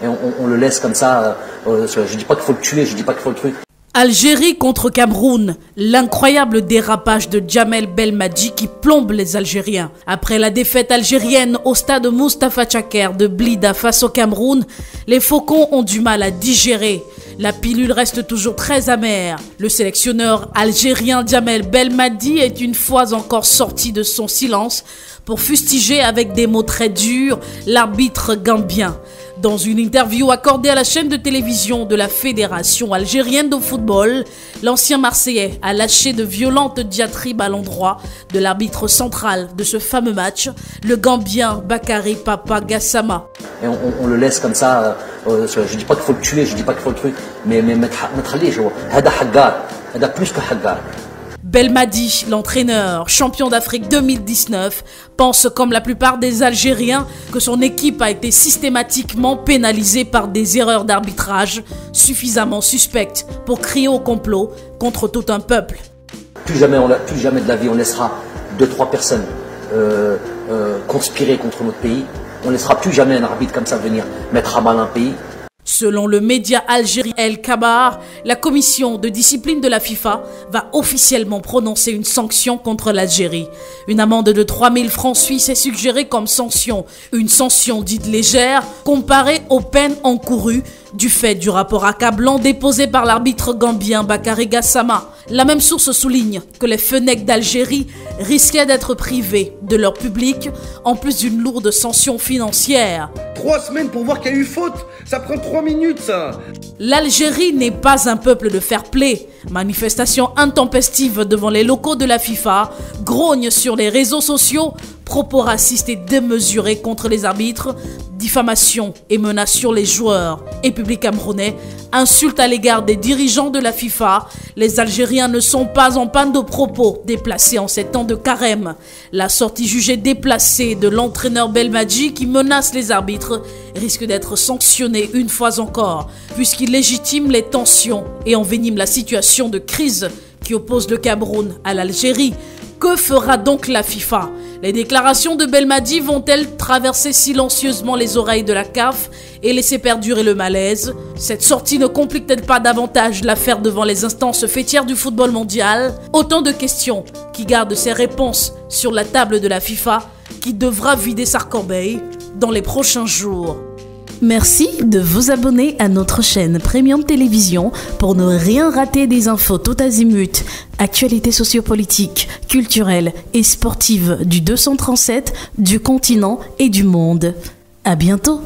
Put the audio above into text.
et on le laisse comme ça. Je dis pas qu'il faut le tuer, je dis pas qu'il faut le truc. Algérie contre Cameroun, l'incroyable dérapage de Djamel Belmadi qui plombe les Algériens. Après la défaite algérienne au stade Moustapha Tchaker de Blida face au Cameroun, les Faucons ont du mal à digérer. La pilule reste toujours très amère. Le sélectionneur algérien Djamel Belmadi est une fois encore sorti de son silence pour fustiger avec des mots très durs l'arbitre gambien. Dans une interview accordée à la chaîne de télévision de la Fédération algérienne de football, l'ancien Marseillais a lâché de violentes diatribes à l'endroit de l'arbitre central de ce fameux match, le Gambien Bakary Papa Gassama. Et on le laisse comme ça. Je dis pas qu'il faut le tuer, je dis pas qu'il faut le truc, mais plus que Haggar. Belmadi, l'entraîneur, champion d'Afrique 2019, pense comme la plupart des Algériens que son équipe a été systématiquement pénalisée par des erreurs d'arbitrage suffisamment suspectes pour crier au complot contre tout un peuple. Plus jamais de la vie on laissera 2-3 personnes conspirer contre notre pays. On ne laissera plus jamais un arbitre comme ça venir mettre à mal un pays. Selon le média algérien El Kabar, la commission de discipline de la FIFA va officiellement prononcer une sanction contre l'Algérie. Une amende de 3000 francs suisses est suggérée comme sanction. Une sanction dite légère comparée aux peines encourues du fait du rapport accablant déposé par l'arbitre gambien Bakary Gassama. La même source souligne que les Fennecs d'Algérie risquaient d'être privés de leur public en plus d'une lourde sanction financière. 3 semaines pour voir qu'il y a eu faute, ça prend 3 minutes ça. L'Algérie n'est pas un peuple de fair-play. Manifestation intempestive devant les locaux de la FIFA, grogne sur les réseaux sociaux, propos racistes et démesurés contre les arbitres, diffamation et menaces sur les joueurs et public camerounais, insultes à l'égard des dirigeants de la FIFA. Les Algériens ne sont pas en panne de propos déplacés en ces temps de carême. La sortie jugée déplacée de l'entraîneur Belmadi qui menace les arbitres risque d'être sanctionnée une fois encore, puisqu'il légitime les tensions et envenime la situation de crise qui oppose le Cameroun à l'Algérie. Que fera donc la FIFA? Les déclarations de Belmadi vont-elles traverser silencieusement les oreilles de la CAF et laisser perdurer le malaise? Cette sortie ne complique-t-elle pas davantage l'affaire devant les instances fêtières du football mondial? Autant de questions qui gardent ses réponses sur la table de la FIFA, qui devra vider sa corbeille dans les prochains jours. Merci de vous abonner à notre chaîne Premium Télévision pour ne rien rater des infos tout azimut, actualités sociopolitiques, culturelles et sportives du 237, du continent et du monde. À bientôt.